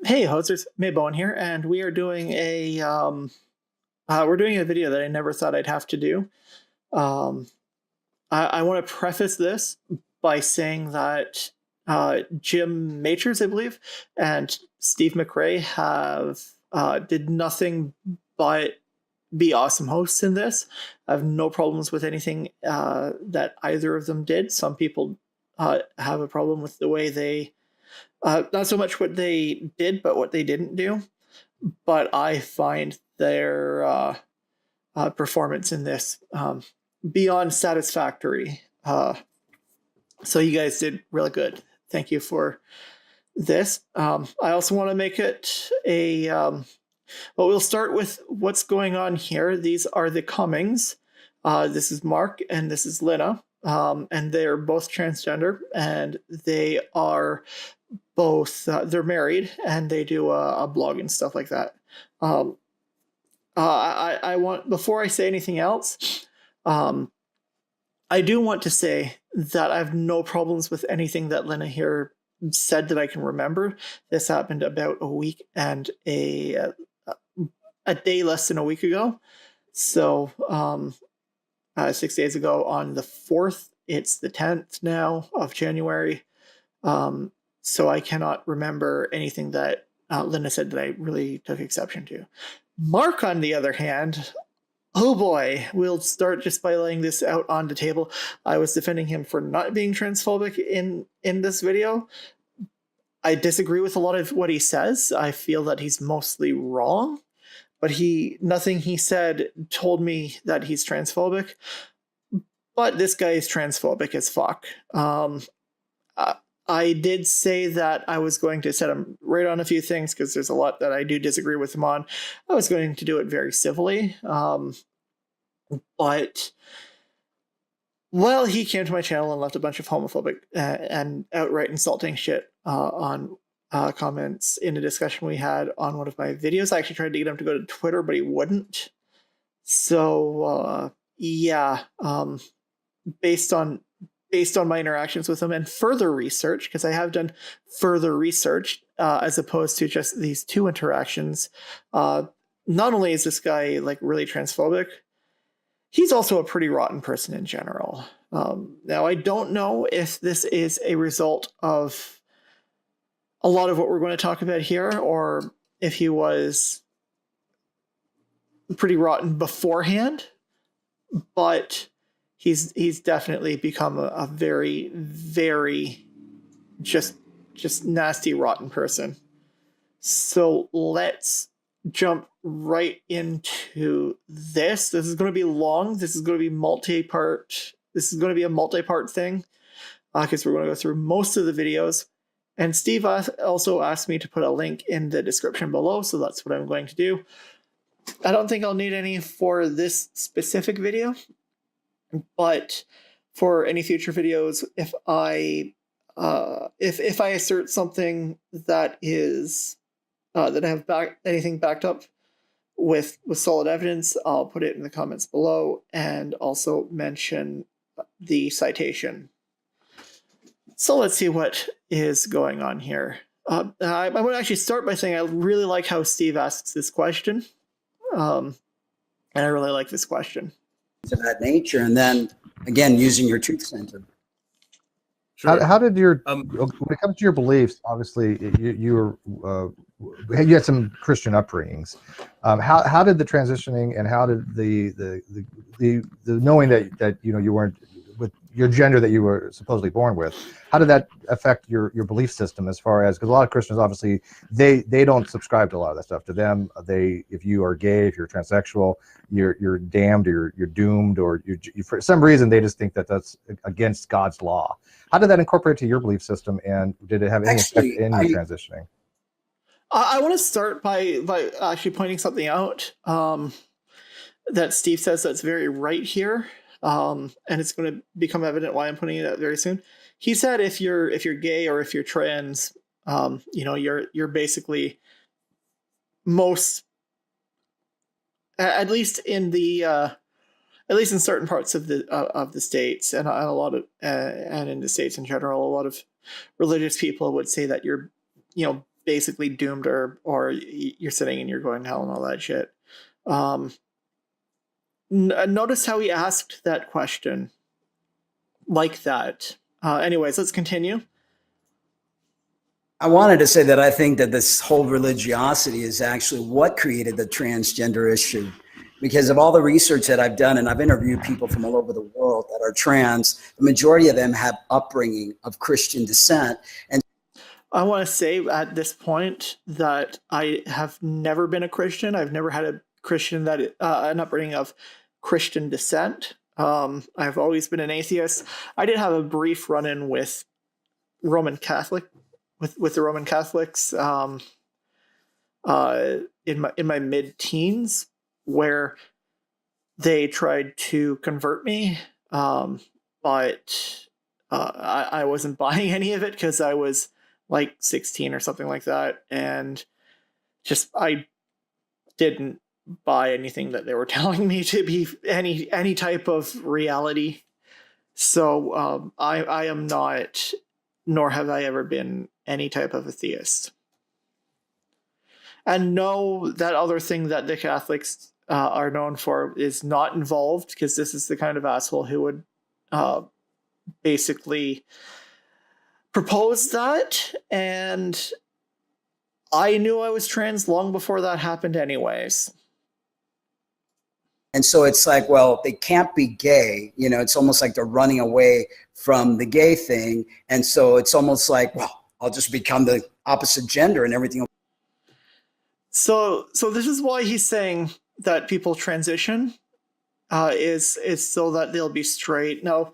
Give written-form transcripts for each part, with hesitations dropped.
Hey, hosters, Bowen here, and we are doing we're doing a video that I never thought I'd have to do. Um, I want to preface this by saying that Jim Maters, I believe, and Steve McRae have did nothing but be awesome hosts in this. I have no problems with anything that either of them did. Some people have a problem with the way they not so much what they did, but what they didn't do. But I find their performance in this beyond satisfactory. So you guys did really good. Thank you for this. I also want to make it a. Well, we'll start with what's going on here. These are the Cummings. This is Mark and this is Lena. And they're both transgender, and they are both they're married, and they do a blog and stuff like that. I want, before I say anything else, I do want to say that I have no problems with anything that Lena here said that I can remember. This happened about a week and a day less than a week ago. So 6 days ago on the 4th, it's the 10th now of January. So I cannot remember anything that Linda said that I really took exception to. Mark, on the other hand, oh boy, we'll start just by laying this out on the table. I was defending him for not being transphobic in this video. I disagree with a lot of what he says. I feel that he's mostly wrong, but nothing he said told me that he's transphobic. But this guy is transphobic as fuck. I did say that I was going to set him right on a few things because there's a lot that I do disagree with him on. I was going to do it very civilly. But, well, he came to my channel and left a bunch of homophobic and outright insulting shit on comments in a discussion we had on one of my videos. I actually tried to get him to go to Twitter, but he wouldn't. So, yeah, based on my interactions with him and further research, because I have done further research as opposed to just these two interactions. Not only is this guy like really transphobic, he's also a pretty rotten person in general. Now, I don't know if this is a result of a lot of what we're going to talk about here, or if he was pretty rotten beforehand, but he's definitely become a very, very just nasty, rotten person. So let's jump right into this. This is going to be long. This is going to be multi-part. This is going to be a multi-part thing because we're going to go through most of the videos. And Steve also asked me to put a link in the description below, so that's what I'm going to do. I don't think I'll need any for this specific video, but for any future videos, if I assert something that is that I have anything backed up with solid evidence, I'll put it in the comments below and also mention the citation. So let's see what is going on here. I would actually start by saying I really like how Steve asks this question, and I really like this question. Of that nature, and then again using your truth center. Sure. How did your when it comes to your beliefs? Obviously, you had some Christian upbringings. How did the transitioning and how did the knowing that you weren't with your gender that you were supposedly born with, how did that affect your belief system? As far as, because a lot of Christians obviously they don't subscribe to a lot of that stuff. To them, if you are gay, if you're transsexual, you're damned, or you're doomed, or you for some reason they just think that that's against God's law. How did that incorporate to your belief system, and did it have any effect in your transitioning? I want to start by actually pointing something out that Steve says that's very right here. And it's going to become evident why I'm putting it out very soon. He said if you're gay or if you're trans, you're basically most, at least in certain parts of the states and a lot of and in the states in general, a lot of religious people would say that you're basically doomed, or you're sitting and you're going to hell and all that shit. Notice how he asked that question like that. Anyways, let's continue. I wanted to say that I think that this whole religiosity is actually what created the transgender issue. Because of all the research that I've done, and I've interviewed people from all over the world that are trans, the majority of them have upbringing of Christian descent. And I want to say at this point that I have never been a Christian. I've never had a Christian that an upbringing of Christian descent. I've always been an atheist. I did have a brief run-in with Roman Catholic, with the Roman Catholics in my mid-teens, where they tried to convert me, but I wasn't buying any of it because I was like 16 or something like that, and just I didn't buy anything that they were telling me to be any type of reality. So I am not, nor have I ever been, any type of a theist. And no, that other thing that the Catholics are known for is not involved, because this is the kind of asshole who would basically propose that, and I knew I was trans long before that happened anyways. And so it's like, well, they can't be gay. You know, it's almost like they're running away from the gay thing. And so it's almost like, well, I'll just become the opposite gender and everything. So this is why he's saying that people transition is so that they'll be straight. Now,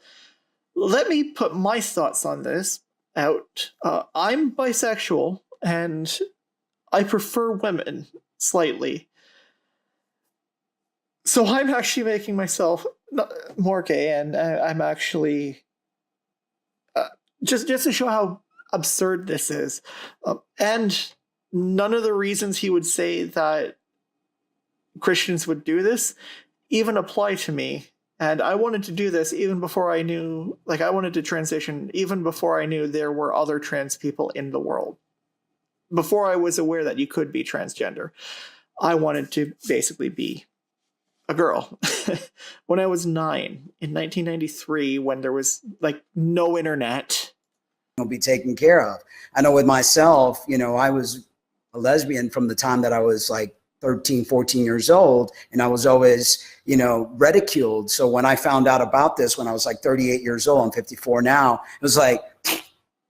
let me put my thoughts on this out. I'm bisexual, and I prefer women slightly. So I'm actually making myself more gay, and I'm actually just to show how absurd this is. And none of the reasons he would say that Christians would do this even apply to me. And I wanted to do this even before I knew, like, I wanted to transition even before I knew there were other trans people in the world. Before I was aware that you could be transgender, I wanted to basically be a girl. When I was 9 in 1993, when there was like no internet, Will be taken care of. I know with myself, you know, I was a lesbian from the time that I was like 13, 14 years old, and I was always, you know, ridiculed. So when I found out about this when I was like 38 years old, I'm 54 now, it was like,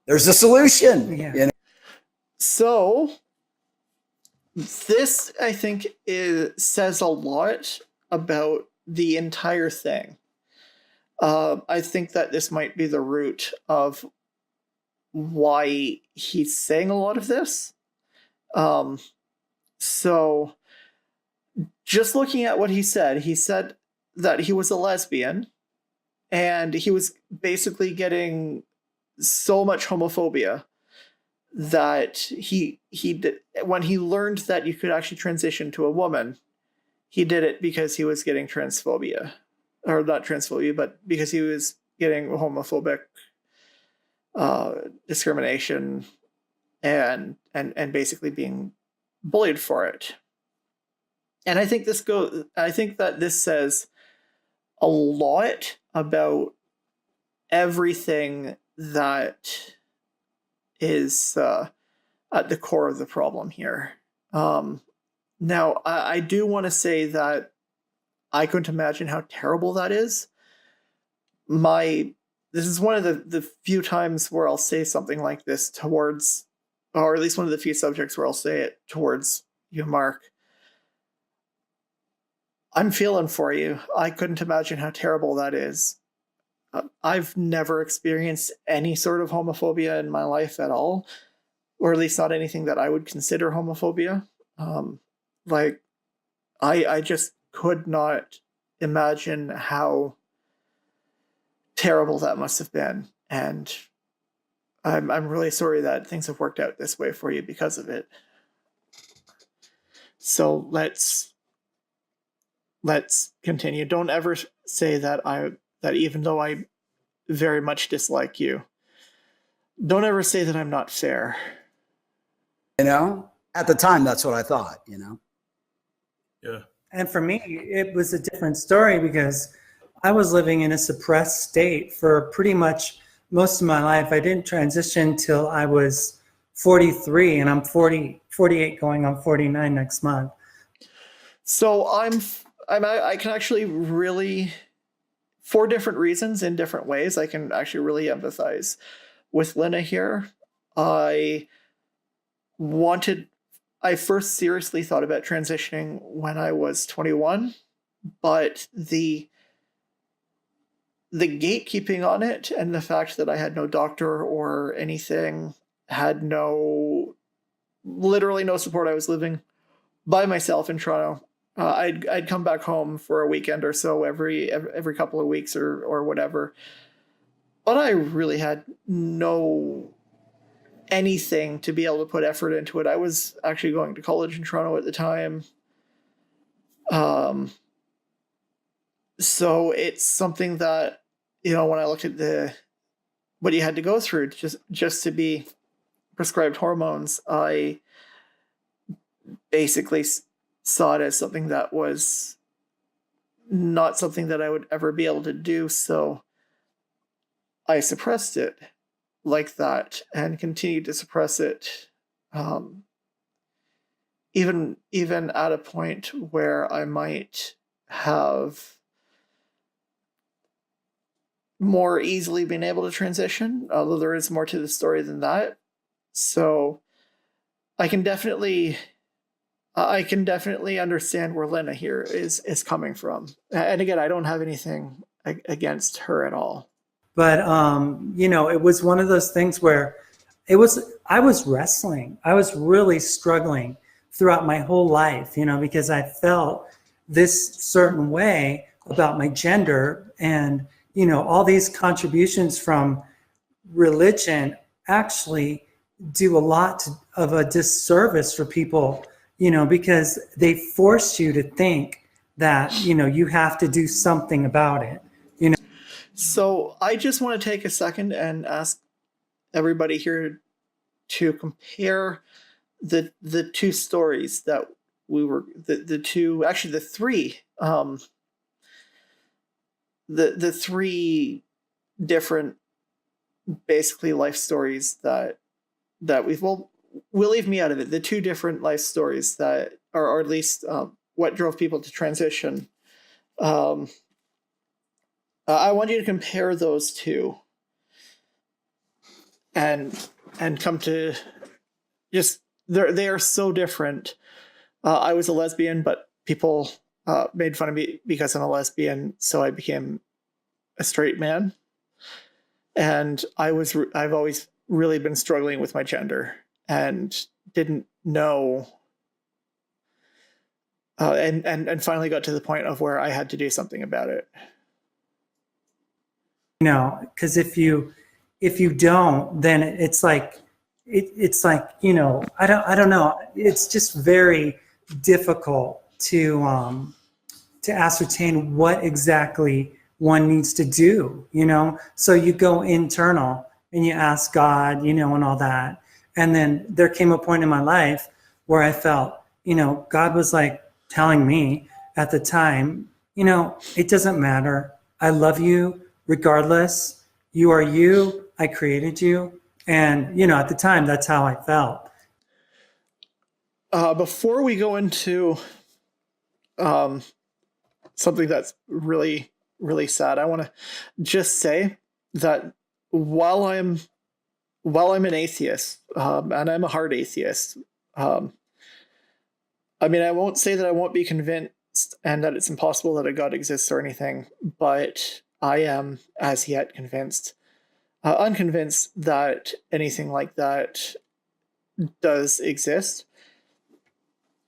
there's a solution. Yeah. You know? So this, I think, says a lot about the entire thing. I think that this might be the root of why he's saying a lot of this. So just looking at what he said that he was a lesbian, and he was basically getting so much homophobia that he did, when he learned that you could actually transition to a woman, he did it because he was getting transphobia, or not transphobia, but because he was getting homophobic discrimination and basically being bullied for it. And I think that this says a lot about everything that is at the core of the problem here. Now, I do want to say that I couldn't imagine how terrible that is. This is one of the few times where I'll say something like this towards, or at least one of the few subjects where I'll say it towards you, Mark. I'm feeling for you. I couldn't imagine how terrible that is. I've never experienced any sort of homophobia in my life at all, or at least not anything that I would consider homophobia. I just could not imagine how terrible that must have been, and I'm really sorry that things have worked out this way for you because of it. So let's continue. Don't ever say that even though I very much dislike you, don't ever say that I'm not fair. You know, at the time, that's what I thought, you know? Yeah. And for me, it was a different story because I was living in a suppressed state for pretty much most of my life. I didn't transition till I was 43, and I'm 48 going on 49 next month. So I can actually really, for different reasons in different ways, I can actually really empathize with Lena here. I first seriously thought about transitioning when I was 21, but the gatekeeping on it and the fact that I had no doctor or anything, had literally no support. I was living by myself in Toronto. I'd come back home for a weekend or so every couple of weeks or whatever. But I really had no anything to be able to put effort into it. I was actually going to college in Toronto at the time. So it's something that, you know, when I looked at what you had to go through just to be prescribed hormones, I basically saw it as something that was not something that I would ever be able to do. So I suppressed it like that and continued to suppress it, even at a point where I might have more easily been able to transition, although there is more to the story than that. So I can definitely understand where Lena here is coming from. And again, I don't have anything against her at all. But, you know, it was one of those things where I was wrestling. I was really struggling throughout my whole life, you know, because I felt this certain way about my gender, and, you know, all these contributions from religion actually do a lot of a disservice for people, you know, because they force you to think that, you know, you have to do something about it, you know. So I just want to take a second and ask everybody here to compare the two stories that we were the three different basically life stories that we'll leave me out of it. The two different life stories that, or at least what drove people to transition. I want you to compare those two and come to just they are so different. I was a lesbian, but people made fun of me because I'm a lesbian, so I became a straight man. And I've always really been struggling with my gender and didn't know, and finally got to the point of where I had to do something about it. You know, because if you don't, then it's like you know, I don't know. It's just very difficult to ascertain what exactly one needs to do, you know. So you go internal and you ask God, you know, and all that. And then there came a point in my life where I felt, you know, God was like telling me at the time, you know, it doesn't matter. I love you regardless. You are you. I created you. And, you know, at the time, that's how I felt. Before we go into something that's really, really sad, I want to just say that while I'm an atheist, and I'm a hard atheist, I mean, I won't say that I won't be convinced and that it's impossible that a God exists or anything, but I am as yet unconvinced that anything like that does exist.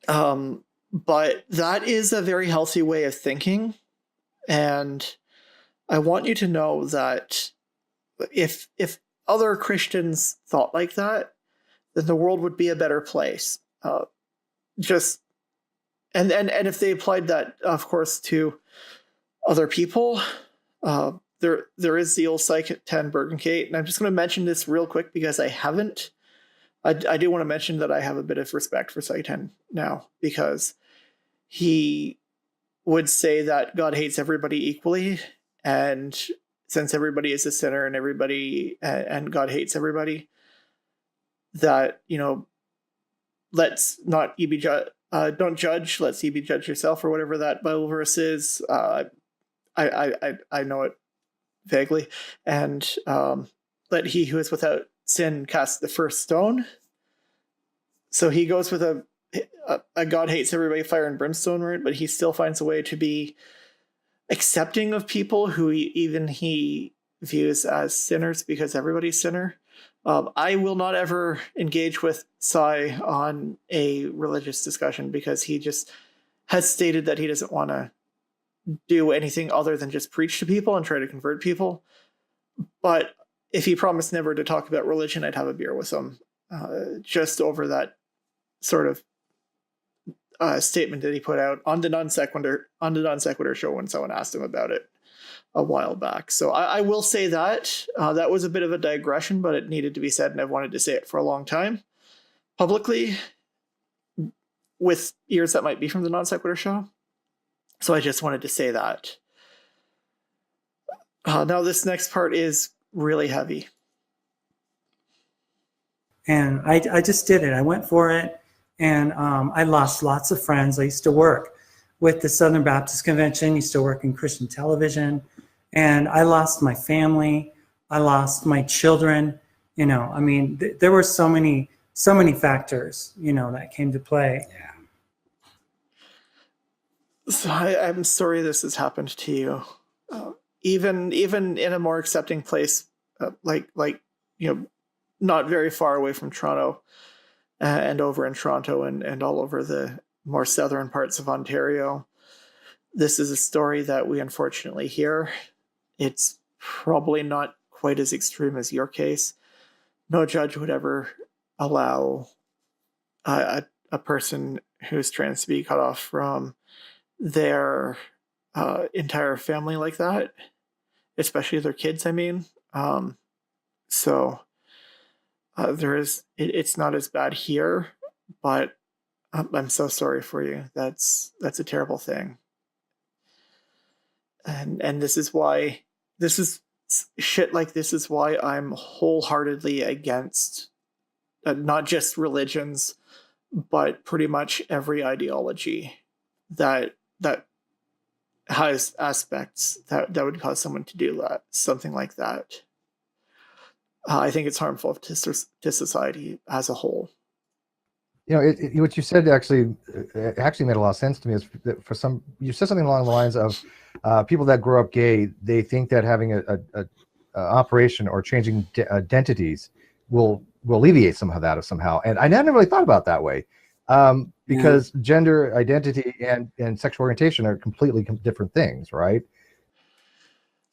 But that is a very healthy way of thinking. And I want you to know that if other Christians thought like that, then the world would be a better place. And if they applied that, of course, to other people, there is the old psych at 10 Bergen Kate, and I'm just going to mention this real quick because I haven't I do want to mention that I have a bit of respect for Satan now, because he would say that God hates everybody equally, and since everybody is a sinner and God hates everybody, that, let's not ye be don't judge, let's ye be judged yourself, or whatever that Bible verse is. I know it vaguely, and let he who is without sin cast the first stone. So he goes with a God hates everybody, fire and brimstone route, but he still finds a way to be accepting of people who he views as sinners, because everybody's sinner. I will not ever engage with Sai on a religious discussion, because he just has stated that he doesn't want to do anything other than just preach to people and try to convert people. But if he promised never to talk about religion, I'd have a beer with him, just over that sort of statement that he put out on the NonSequitur Show when someone asked him about it a while back. So I will say that that was a bit of a digression, but it needed to be said, and I've wanted to say it for a long time publicly, with ears that might be from the NonSequitur Show. So I just wanted to say that. Now this next part is really heavy. And I just did it. I went for it, and I lost lots of friends. I used to work with the Southern Baptist Convention, used to work in Christian television, and I lost my family. I lost my children. I mean, there were so many factors, that came to play. Yeah. So I'm sorry this has happened to you. Even in a more accepting place, not very far away from Toronto, and over in Toronto and all over the more southern parts of Ontario, this is a story that we unfortunately hear. It's probably not quite as extreme as your case. No judge would ever allow a person who's trans to be cut off from their entire family like that, especially their kids, I mean. It's not as bad here, but I'm so sorry for you. That's a terrible thing. And this is why shit like this is why I'm wholeheartedly against not just religions, but pretty much every ideology that has aspects that would cause someone to do something like that. I think it's harmful to society as a whole. What you said actually made a lot of sense to me. Is that you said something along the lines of people that grow up gay, they think that having a operation or changing identities will alleviate some of that somehow. And I never really thought about it that way, because gender identity and sexual orientation are completely different things, right?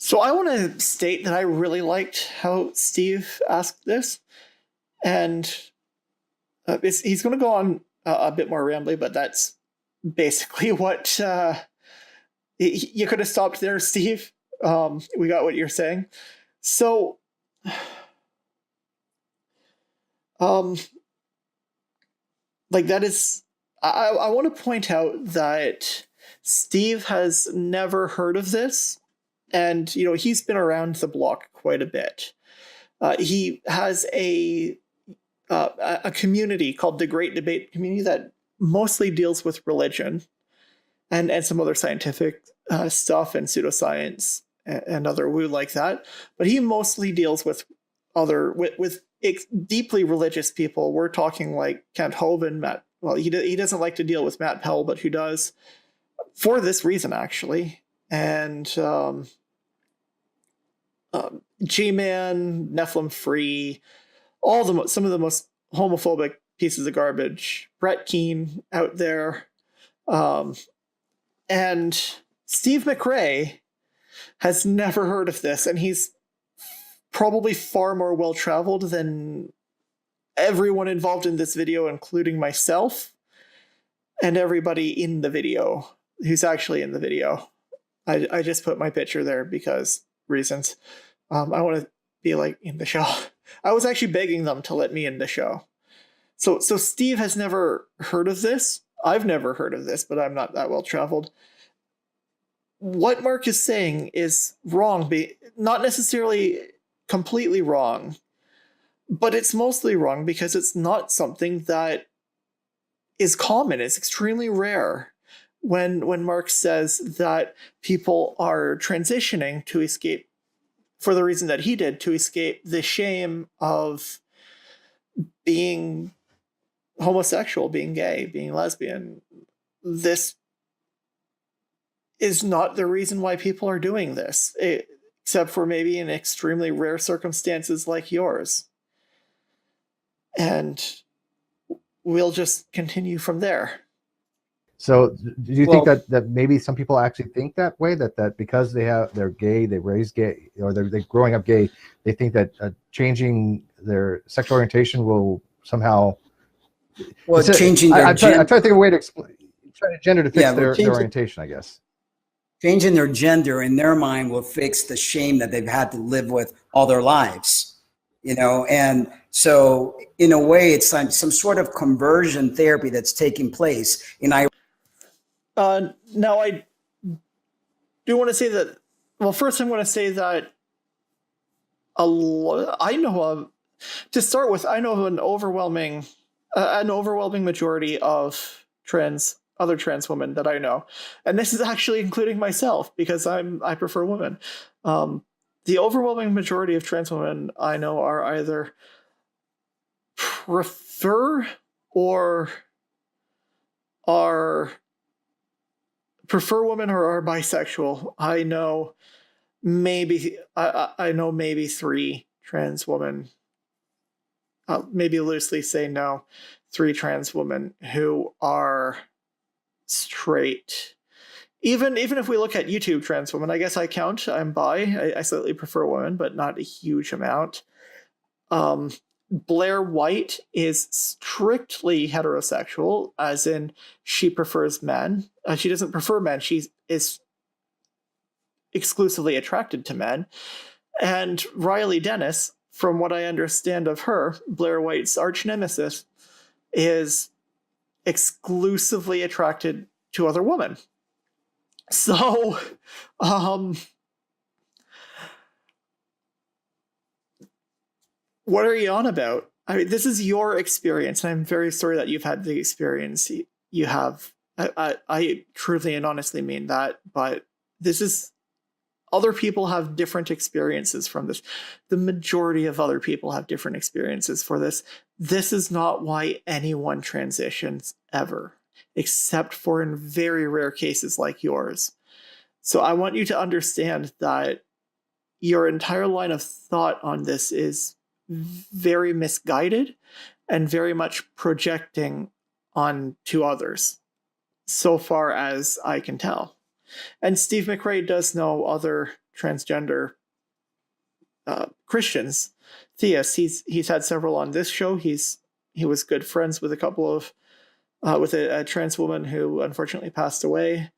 So I want to state that I really liked how Steve asked this, and he's going to go on a bit more rambly, but that's basically what you could have stopped there, Steve. We got what you're saying. So, that is, I want to point out that Steve has never heard of this. And, he's been around the block quite a bit. He has a community called the Great Debate Community that mostly deals with religion and some other scientific stuff and pseudoscience and other woo like that. But he mostly deals with deeply religious people. We're talking like Kent Hovind, Matt. Well, he doesn't like to deal with Matt Pell, but who does for this reason, actually. And G-Man, Nephilim Free, some of the most homophobic pieces of garbage. Brett Keane out there, and Steve McRae has never heard of this, and he's probably far more well-traveled than everyone involved in this video, including myself and everybody in the video who's actually in the video. I just put my picture there because reasons. I want to be in the show. I was actually begging them to let me in the show. So Steve has never heard of this. I've never heard of this, but I'm not that well traveled. What Mark is saying is wrong, not necessarily completely wrong, but it's mostly wrong because it's not something that is common. It's extremely rare when Mark says that people are transitioning to escape, for the reason that he did, to escape the shame of being homosexual, being gay, being lesbian. This is not the reason why people are doing this, except for maybe in extremely rare circumstances like yours. And we'll just continue from there. So do you think that maybe some people actually think that way, that because they're gay, they raised gay, or they're growing up gay, they think that changing their sexual orientation will somehow changing their gender. I'm trying to think of a way to explain gender to fix their orientation, I guess. Changing their gender in their mind will fix the shame that they've had to live with all their lives, and so in a way it's like some sort of conversion therapy that's taking place. Now I do want to say that, well, first I want to say that I know of an overwhelming majority of other trans women that I know, and this is actually including myself because I prefer women. The overwhelming majority of trans women I know are either prefer women or are bisexual. I know maybe 3 trans women. Maybe loosely say no, 3 trans women who are straight. Even if we look at YouTube trans women, I guess I count. I'm bi. I slightly prefer women, but not a huge amount. Blair White is strictly heterosexual, as in she prefers men. She doesn't prefer men. She is exclusively attracted to men. And Riley Dennis, from what I understand of her, Blair White's arch nemesis, is exclusively attracted to other women. So, what are you on about? I mean, this is your experience, and I'm very sorry that you've had the experience you have. I truly and honestly mean that, but this is, other people have different experiences from this. The majority of other people have different experiences for this. This is not why anyone transitions ever, except for in very rare cases like yours. So I want you to understand that your entire line of thought on this is very misguided and very much projecting onto others, so far as I can tell. And Steve McRae does know other transgender Christians, theists. He's had several on this show. He was good friends with a couple of with a trans woman who unfortunately passed away,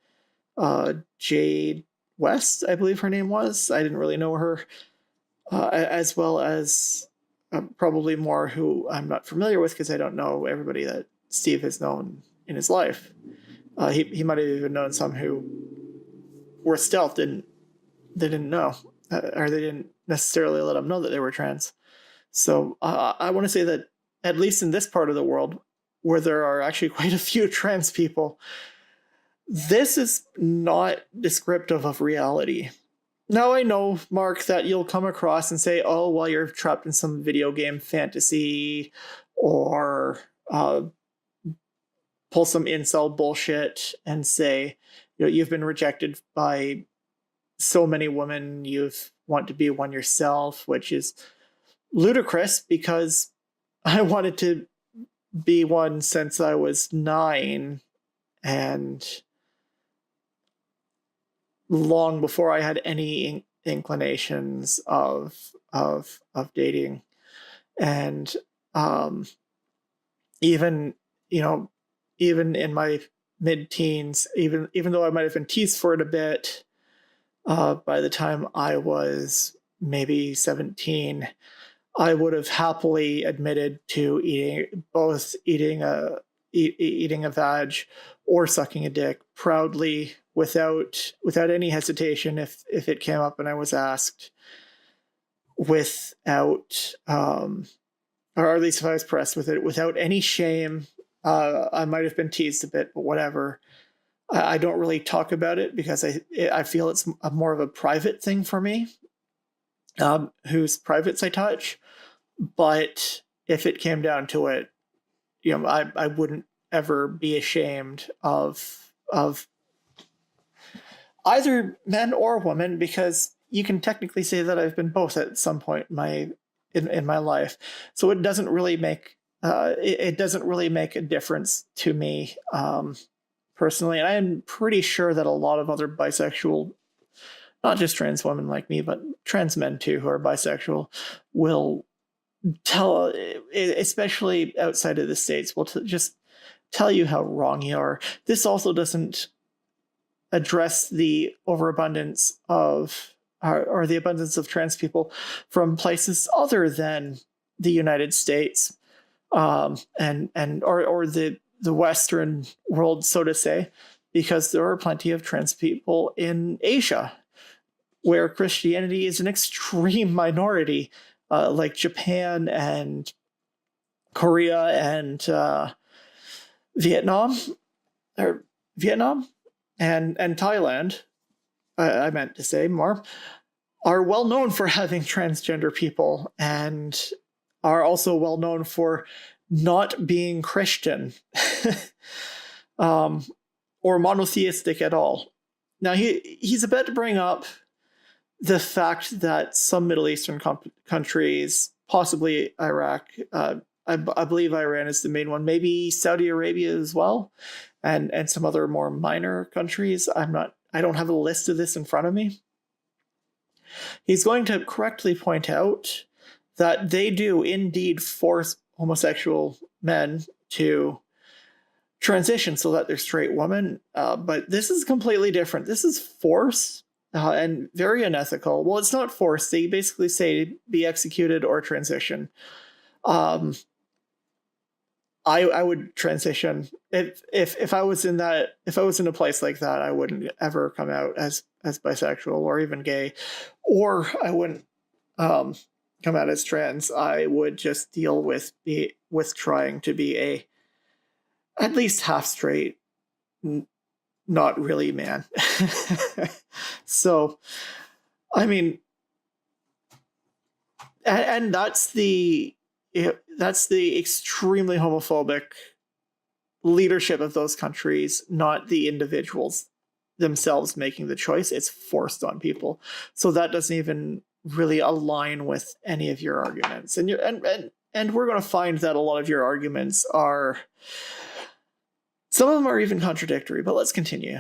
Jade West, I believe her name was. I didn't really know her, as well as probably more who I'm not familiar with because I don't know everybody that Steve has known in his life. He might have even known some who were stealth, they didn't know, or they didn't necessarily let him know that they were trans. So I want to say that at least in this part of the world, where there are actually quite a few trans people, this is not descriptive of reality. Now I know, Mark, that you'll come across and say, oh, well, you're trapped in some video game fantasy, or pull some incel bullshit and say, you've been rejected by so many women, you want to be one yourself, which is ludicrous because I wanted to be one since I was 9, and long before I had any inclinations of dating. And even in my mid-teens, even though I might have been teased for it a bit, by the time I was maybe 17, I would have happily admitted to eating a vag or sucking a dick proudly without any hesitation if it came up and I was asked, without or at least if I was pressed with it, without any shame. I might have been teased a bit, but whatever. I don't really talk about it because I feel it's more of a private thing for me, whose privates I touch. But if it came down to it, I wouldn't ever be ashamed of either men or women, because you can technically say that I've been both at some point in my life. So it doesn't really make it doesn't really make a difference to me personally. And I'm pretty sure that a lot of other bisexual, not just trans women like me, but trans men too who are bisexual, will tell, especially outside of the States, will just tell you how wrong you are. This also doesn't address the overabundance of or the abundance of trans people from places other than the United States, or the Western world, so to say, because there are plenty of trans people in Asia where Christianity is an extreme minority, like Japan and Korea and Vietnam and Thailand, I meant to say more, are well known for having transgender people and are also well known for not being Christian or monotheistic at all. Now, he's about to bring up the fact that some Middle Eastern countries, possibly Iraq, I believe Iran is the main one, maybe Saudi Arabia as well, and some other more minor countries. I don't have a list of this in front of me. He's going to correctly point out that they do indeed force homosexual men to transition so that they're straight women, but this is completely different. This is force, and very unethical. Well, it's not force. They basically say be executed or transition. I would transition if I was in a place like that. I wouldn't ever come out as bisexual or even gay, or I wouldn't come out as trans. I would just deal with trying to be at least half straight, not really man. So, I mean, and that's the extremely homophobic leadership of those countries, not the individuals themselves making the choice. It's forced on people. So that doesn't even really align with any of your arguments. And we're going to find that a lot of your arguments are, some of them are even contradictory, but let's continue.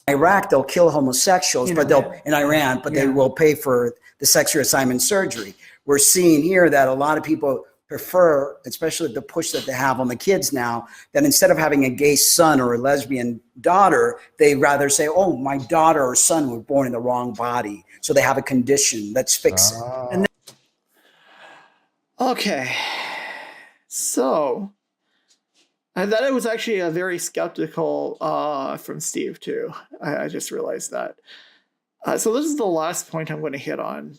Iraq, they'll kill homosexuals, but in Iran, but they will pay for the sex reassignment surgery. We're seeing here that a lot of people prefer, especially the push that they have on the kids now, that instead of having a gay son or a lesbian daughter, they rather say, oh, my daughter or son were born in the wrong body. So they have a condition. Let's fix it. And okay. So that was actually a very skeptical from Steve too. I just realized that. So this is the last point I'm going to hit on.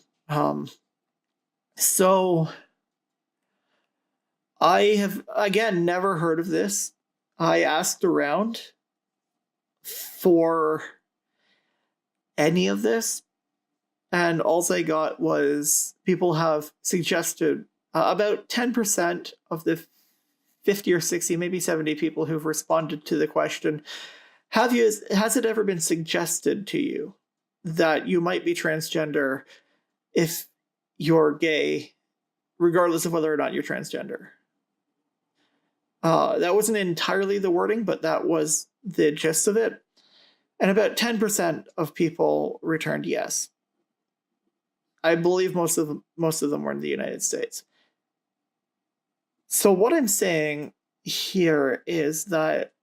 So I have, again, never heard of this. I asked around for any of this, and all I got was people have suggested about 10% of the 50 or 60, maybe 70 people who've responded to the question, has it ever been suggested to you that you might be transgender if you're gay, regardless of whether or not you're transgender? That wasn't entirely the wording, but that was the gist of it. And about 10% of people returned yes. I believe most of them were in the United States. So what I'm saying here is that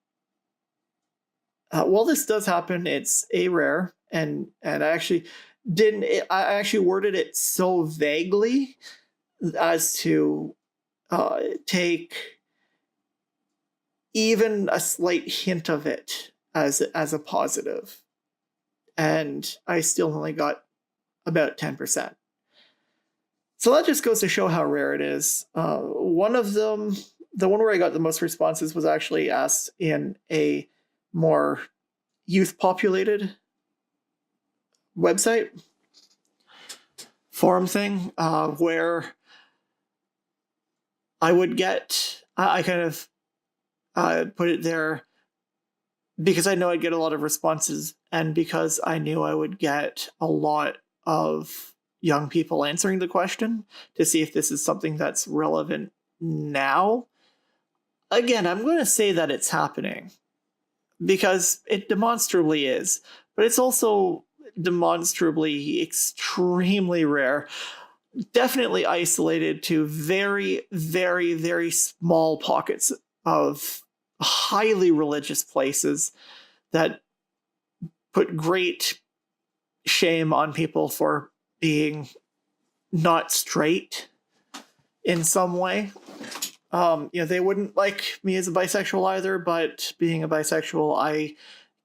while this does happen, it's rare, and I actually worded it so vaguely as to take even a slight hint of it as a positive. And I still only got about 10%. So that just goes to show how rare it is. One of them, the one where I got the most responses, was actually asked in a more youth-populated website forum thing, where I would get, I kind of put it there because I know I'd get a lot of responses, and because I knew I would get a lot of young people answering the question to see if this is something that's relevant now. Again, I'm going to say that it's happening because it demonstrably is, but it's also demonstrably extremely rare. Definitely isolated to very, very, very small pockets of highly religious places that put great shame on people for being not straight in some way. They wouldn't like me as a bisexual either, but being a bisexual, I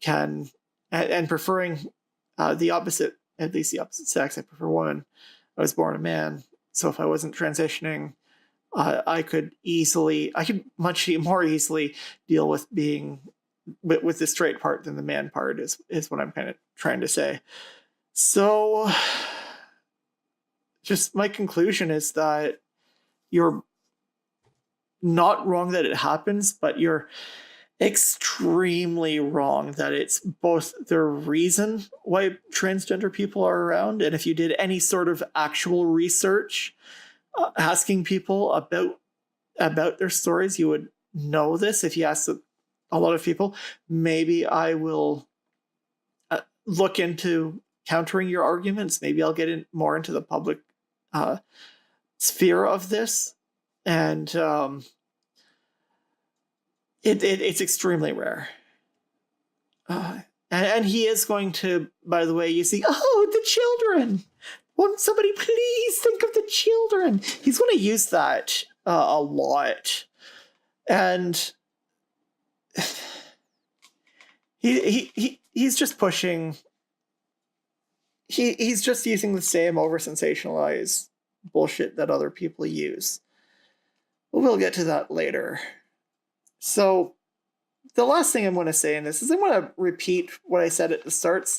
can, and preferring the opposite, at least the opposite sex, I prefer women. I was born a man, so if I wasn't transitioning, I could much more easily deal with being with the straight part than the man part is what I'm kind of trying to say. So just my conclusion is that you're not wrong that it happens, but you're extremely wrong that it's both the reason why transgender people are around, and if you did any sort of actual research asking people about their stories, you would know this. If you asked a lot of people, maybe I will look into countering your arguments. Maybe I'll get more into the public sphere of this, and it's extremely rare. And he is going to, by the way, you see, oh, the children. Won't somebody please think of the children? He's going to use that a lot. And he's just pushing. He's just using the same over-sensationalized bullshit that other people use. But we'll get to that later. So the last thing I'm going to say in this is I'm going to repeat what I said at the start.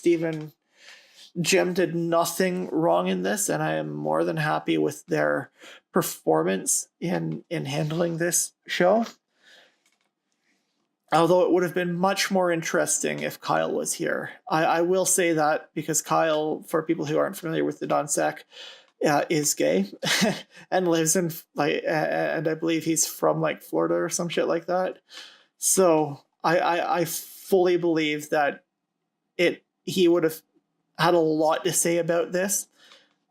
Jim did nothing wrong in this, and I am more than happy with their performance in handling this show. Although it would have been much more interesting if Kyle was here. I will say that because Kyle, for people who aren't familiar with the non-sec, is gay and lives in and I believe he's from Florida or some shit like that. So I fully believe that he would have had a lot to say about this,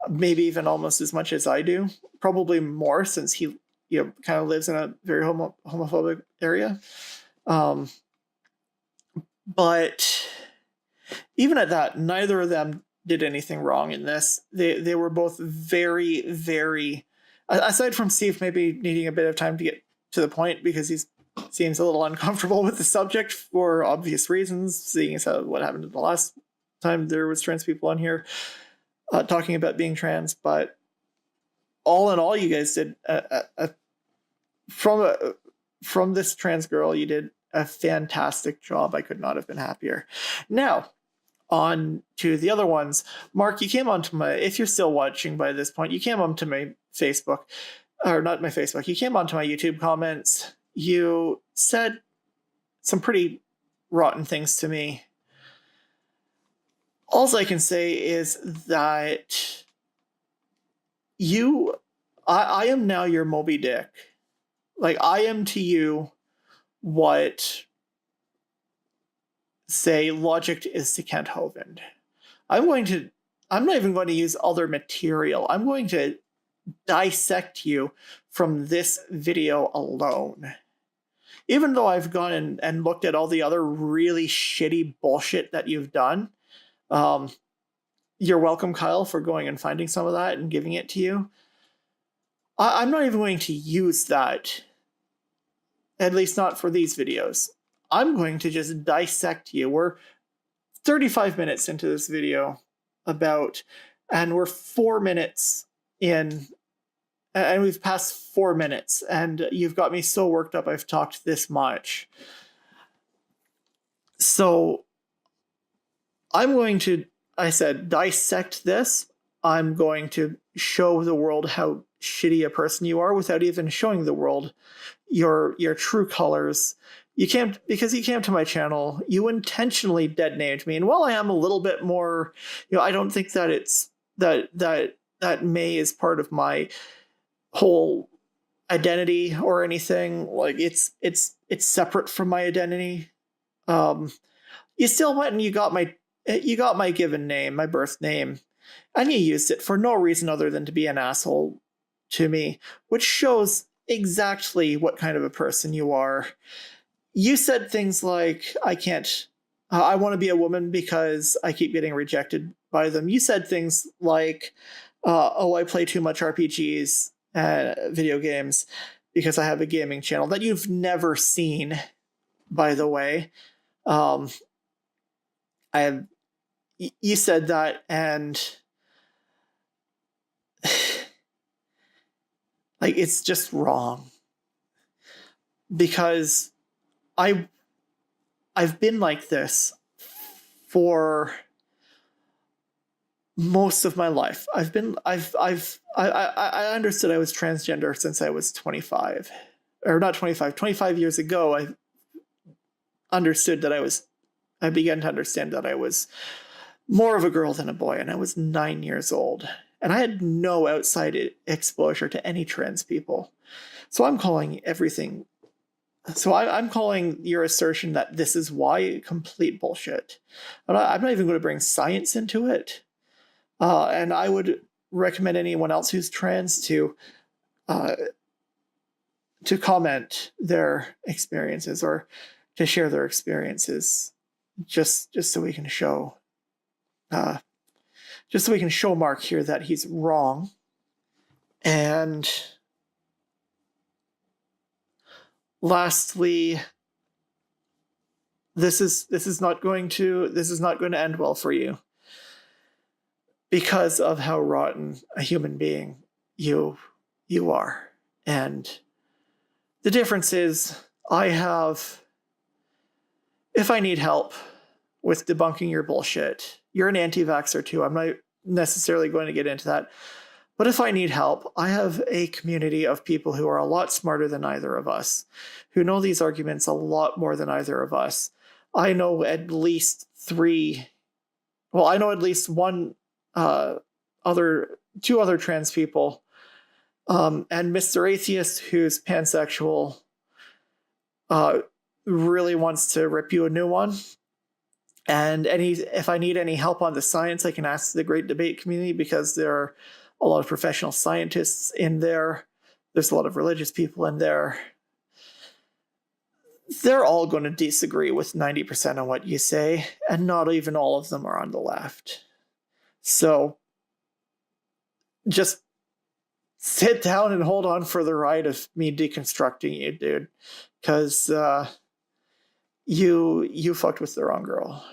maybe even almost as much as I do, probably more since he kind of lives in a very homophobic area. But even at that, neither of them did anything wrong in this. They were both very, very, aside from Steve maybe needing a bit of time to get to the point because he seems a little uncomfortable with the subject for obvious reasons, seeing as what happened the last time there was trans people on here talking about being trans. But all in all, you guys did from this trans girl, you did a fantastic job. I could not have been happier. Now, on to the other ones. Mark, you came onto if you're still watching by this point, you came onto my Facebook, or not my Facebook, you came onto my YouTube comments. You said some pretty rotten things to me. All I can say is that I am now your Moby Dick. I am to you what, say, Logic is to Kent Hovind. I'm not even going to use other material. I'm going to dissect you from this video alone. Even though I've gone and looked at all the other really shitty bullshit that you've done, you're welcome, Kyle, for going and finding some of that and giving it to you. I'm not even going to use that, at least not for these videos. I'm going to just dissect you. We're 35 minutes into this video and we're 4 minutes in, and we've passed 4 minutes, and you've got me so worked up I've talked this much. So I'm going to, I said, dissect this. I'm going to show the world how shitty a person you are without even showing the world your true colors. Because you came to my channel, you intentionally deadnamed me. And while I am a little bit more, I don't think that it's that May is part of my whole identity or anything. Like it's separate from my identity. You still went and you got my given name, my birth name, and you used it for no reason other than to be an asshole to me, which shows exactly what kind of a person you are. You said things like, I want to be a woman because I keep getting rejected by them. You said things like, I play too much RPGs and video games because I have a gaming channel that you've never seen, by the way. You said that, and like, it's just wrong, because I've been like this for most of my life. I understood I was transgender since I was 25, or not 25. 25 years ago, I began to understand that I was more of a girl than a boy, and I was 9 years old, and I had no outside exposure to any trans people. So I'm calling everything. So I'm calling your assertion that this is why complete bullshit. I'm not even going to bring science into it. And I would recommend anyone else who's trans to comment their experiences or to share their experiences, just so we can show Mark here that he's wrong. And lastly, this is not going to end well for you, because of how rotten a human being you are. And the difference is, if I need help with debunking your bullshit, you're an anti-vaxxer too. I'm not necessarily going to get into that. But if I need help, I have a community of people who are a lot smarter than either of us, who know these arguments a lot more than either of us. I know at least two other trans people, and Mr. Atheist, who's pansexual, really wants to rip you a new one. And if I need any help on the science, I can ask the Great Debate community, because there are a lot of professional scientists in there. There's a lot of religious people in there. They're all going to disagree with 90% of what you say, and not even all of them are on the left. So just sit down and hold on for the ride of me deconstructing you, dude. Because you fucked with the wrong girl.